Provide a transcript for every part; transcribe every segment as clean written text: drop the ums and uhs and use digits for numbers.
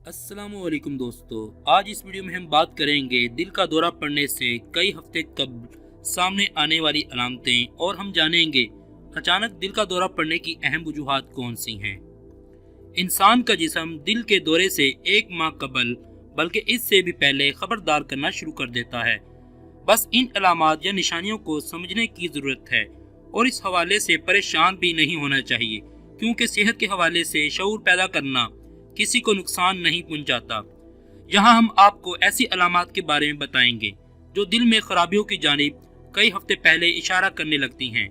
अस्सलाम वालेकुम दोस्तों, आज इस वीडियो में हम बात करेंगे दिल का दौरा पड़ने से कई हफ्ते कबल सामने आने वाली अलामतें और हम जानेंगे अचानक दिल का दौरा पड़ने की अहम वजूहात कौन सी हैं। इंसान का जिस्म दिल के दौरे से एक माह कबल बल्कि इससे भी पहले खबरदार करना शुरू कर देता है। बस इन अलामात या निशानियों को समझने की ज़रूरत है और इस हवाले से परेशान भी नहीं होना चाहिए, क्योंकि सेहत के हवाले से शऊर पैदा करना किसी को नुकसान नहीं पहुंचाता। यहाँ हम आपको ऐसी अलामात के बारे में बताएंगे जो दिल में खराबियों की जानिब कई हफ्ते पहले इशारा करने लगती हैं।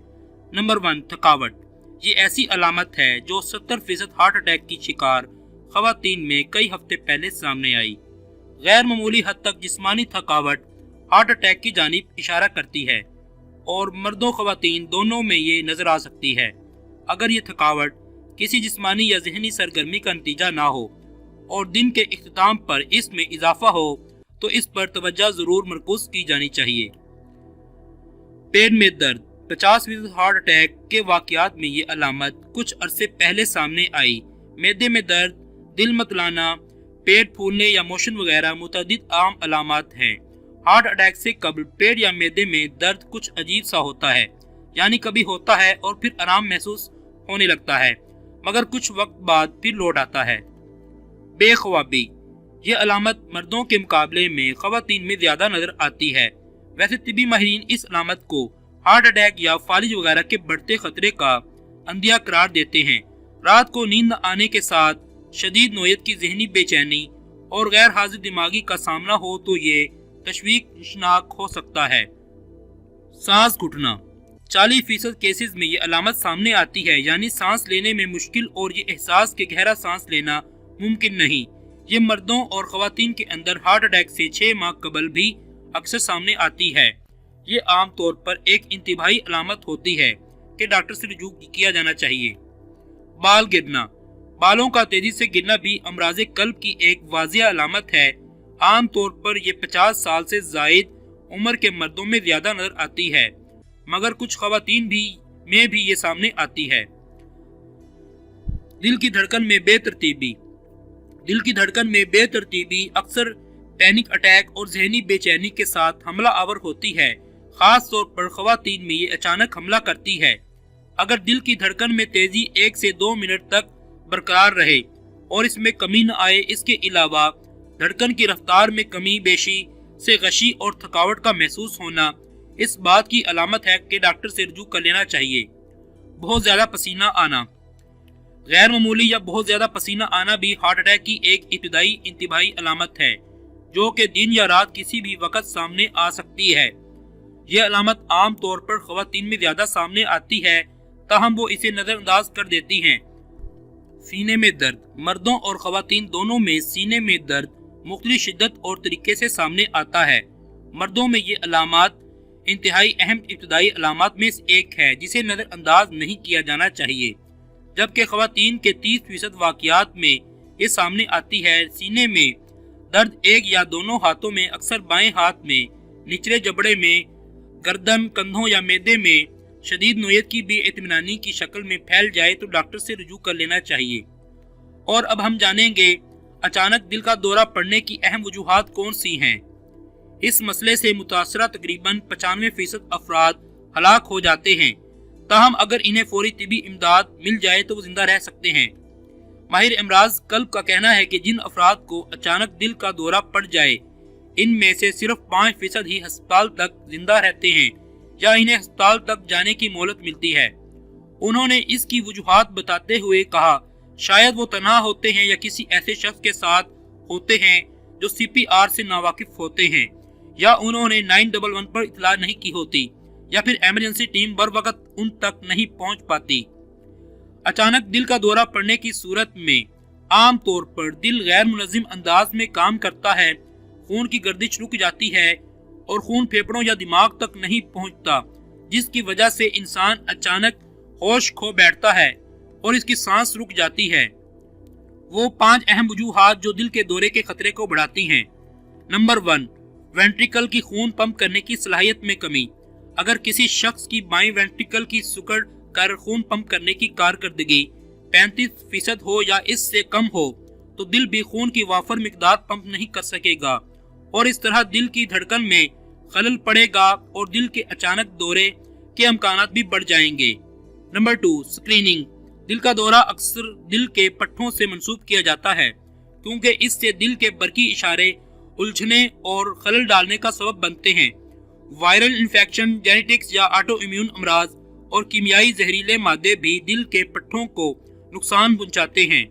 नंबर 1, थकावट। ये ऐसी अलामत है जो 70% हार्ट अटैक की शिकार खवातीन में कई हफ्ते पहले सामने आई। गैर मामूली हद तक जिस्मानी थकावट हार्ट अटैक की जानिब इशारा करती है और मर्दों खवातीन दोनों में ये नजर आ सकती है। अगर ये थकावट किसी जिस्मानी या जहनी सरगर्मी का नतीजा ना हो और दिन के इख्तिताम पर इसमें इजाफा हो तो इस पर तवज्जो जरूर मरकूज की जानी चाहिए। पेट में दर्द। 50% हार्ट अटैक के वाकयात में ये अलामत कुछ अरसे पहले सामने आई। मैदे में दर्द, दिल मतलाना, पेट फूलने या मोशन वगैरह मुतअद्दिद आम अलामत हैं। हार्ट अटैक से कबल पेट या मैदे में दर्द कुछ अजीब सा होता है, यानी कभी होता है और फिर आराम महसूस होने लगता है, मगर कुछ वक्त बाद फिर लौट आता है। बेख्वाबी। ये अलामत मर्दों के मुकाबले में खवातीन में ज्यादा नजर आती है। वैसे तिबी माहिरीन इस अलामत को हार्ट अटैक या फालिज वगैरह के बढ़ते खतरे का अंदिया करार देते हैं। रात को नींद न आने के साथ शदीद नोयत की जहनी बेचैनी और गैर हाजिर दिमागी का सामना हो तो ये तशवीशनाक हो सकता है। सांस घुटना। 40% केसेस में ये अलामत सामने आती है, यानी सांस लेने में मुश्किल और ये एहसास के गहरा सांस लेना मुमकिन नहीं। ये मर्दों और खवातीन के अंदर हार्ट अटैक से 6 माह कबल भी अक्सर सामने आती है। ये आम तौर पर एक इंतहाई अलामत होती है कि डॉक्टर से रुजू किया जाना चाहिए। बाल गिरना। बालों का तेजी से गिरना भी अमराज कल्ब की एक वाजिया अलामत है। आम तौर पर यह 50 साल से जायद उम्र के मर्दों में ज्यादा नजर आती है, मगर कुछ खवातीन में भी ये सामने आती है। दिल की धड़कन में बेतरतीबी। दिल की धड़कन में बेतरतीबी अक्सर पैनिक अटैक और जहनी बेचैनी के साथ हमला आवर होती है। खास तौर पर खवातीन में ये अचानक हमला करती है। अगर दिल की धड़कन में तेजी 1 से 2 मिनट तक बरकरार रहे और इसमें कमी न आए, इसके अलावा धड़कन की रफ्तार में कमी बेशी से गशी और थकावट का महसूस होना इस बात की अलामत है कि डॉक्टर से रुजू कर लेना चाहिए। बहुत ज्यादा पसीना आना। गैर मामूली या बहुत ज्यादा पसीना आना भी हार्ट अटैक की एक इब्तिदाई इंतहाई अलामत है, जो कि दिन या रात किसी भी वक्त सामने आ सकती है। यह अलामत आम तौर पर खवातीन में ज्यादा सामने आती है, ताहम वो इसे नजरअंदाज कर देती हैं। सीने में दर्द। मर्दों और खवातीन दोनों में सीने में दर्द मुख्तलिफ शिद्दत और तरीके से सामने आता है। मर्दों में ये अलामत इंतहाई अहम इब्तिदाई अलामत में से एक है जिसे नजरअंदाज नहीं किया जाना चाहिए, जबकि खवातीन के 30% वाकयात में ये सामने आती है। सीने में दर्द एक या दोनों हाथों में, अक्सर बाएं हाथ में, निचले जबड़े में, गर्दन, कंधों या मैदे में शदीद नोयत की बेइत्मीनानी की शक्ल में फैल जाए तो डॉक्टर से रुजू कर लेना चाहिए। और अब हम जानेंगे अचानक दिल का दौरा पड़ने की अहम वजूहात कौन सी हैं। इस मसले से मुतासरा तकरीबन 95% अफराद हलाक हो जाते हैं, ताहम अगर इन्हें फौरी तिबी इमदाद मिल जाए तो वो जिंदा रह सकते हैं। माहिर अमराज कल्ब का कहना है कि जिन अफराद को अचानक दिल का दौरा पड़ जाए, इनमें से सिर्फ 5% ही अस्पताल तक जिंदा रहते हैं या इन्हें अस्पताल तक जाने की मोहलत मिलती है। उन्होंने इसकी वजूहात बताते हुए कहा, शायद वो तन्हा होते हैं या किसी ऐसे शख्स के साथ होते हैं जो CPR से नावाकिफ होते हैं, या उन्होंने 911 पर इतला नहीं की होती, या फिर इमरजेंसी टीम बर वक्त उन तक नहीं पहुंच पाती। अचानक दिल का दौरा पड़ने की सूरत में आम तौर पर दिल गैर मुनज़्ज़म अंदाज में काम करता है, खून की गर्दिश रुक जाती है और खून फेफड़ों या दिमाग तक नहीं पहुंचता, जिसकी वजह से इंसान अचानक होश खो बैठता है और इसकी सांस रुक जाती है। वो 5 अहम वजूहात जो दिल के दौरे के खतरे को बढ़ाती हैं। नंबर 1, वेंट्रिकल की खून पंप करने की सलाहियत में कमी। अगर किसी शख्स की बाईं वेंट्रिकल की सुकड़ कर खून पंप करने की कारकर्दगी 35% हो या इससे कम हो तो दिल भी खून की वाफर मिकदार पंप नहीं कर सकेगा और इस तरह दिल की धड़कन में खलल पड़ेगा और दिल के अचानक दौरे के अमकानात भी बढ़ जाएंगे। Number 2, screening. दिल का दौरा अक्सर दिल के पट्टों से मंसूब किया जाता है क्योंकि इससे दिल के बरकी इशारे उलझने और खलल डालने का सबब बनते हैं। वायरल इन्फेक्शन, जेनेटिक्स या ऑटो इम्यून अमराज और कीमियाई जहरीले मादे भी दिल के पट्टों को नुकसान पहुंचाते हैं।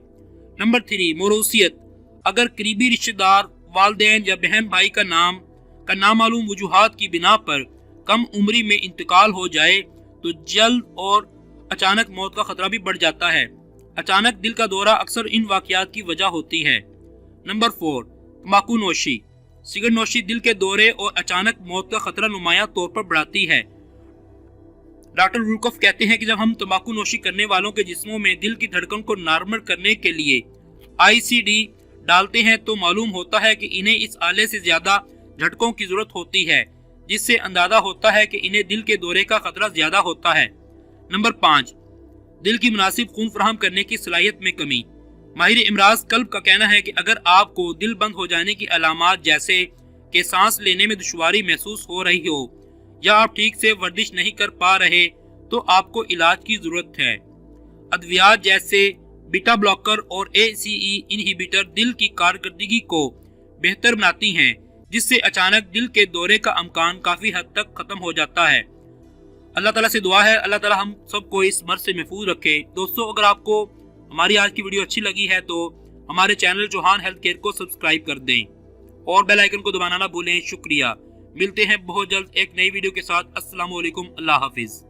नंबर 3, मोरूसियत। अगर करीबी रिश्तेदार, वालिदैन या बहन भाई का नामालूम वजूहात की बिना पर कम उम्री में इंतकाल हो जाए तो जल्द और अचानक मौत का खतरा भी बढ़ जाता है। अचानक दिल का दौरा अक्सर इन वाकयात की वजह होती है। नंबर 4, तंबाकू नोशी। सिगरेट नोशी दिल के दौरे और अचानक मौत का खतरा नुमाया तौर पर बढ़ाती है। डॉक्टर वुल्कोफ कहते हैं कि जब हम तंबाकू नोशी करने वालों के जिस्मों में दिल की धड़कन को नॉर्मल करने के लिए ICD डालते हैं तो मालूम होता है कि इन्हें इस आले से ज्यादा झटकों की जरूरत होती है, जिससे अंदाजा होता है कि इन्हें दिल के दौरे का खतरा ज्यादा होता है। नंबर 5, दिल की मुनासिब खून फराहम करने की सलाहियत में कमी। माहिर इमराज कल्ब का कहना है कि अगर आपको दिल बंद हो जाने की अलामात जैसे कि सांस लेने में दुश्वारी महसूस हो रही हो या आप ठीक से वर्जिश नहीं कर पा रहे तो आपको इलाज की जरूरत है। अद्वियात जैसे बीटा ब्लॉकर और ACE इनहिबिटर दिल की कारकर्दगी को बेहतर बनाती हैं, जिससे अचानक दिल के दौरे का अमकान काफी हद तक खत्म हो जाता है। अल्लाह ताला से दुआ है अल्लाह ताला हम सबको इस मर्ज से महफूज रखे। दोस्तों, अगर आपको हमारी आज की वीडियो अच्छी लगी है तो हमारे चैनल चौहान हेल्थ केयर को सब्सक्राइब कर दें और बेल आइकन को दबाना ना भूलें। शुक्रिया। मिलते हैं बहुत जल्द एक नई वीडियो के साथ। अस्सलाम वालेकुम। अल्लाह हाफिज।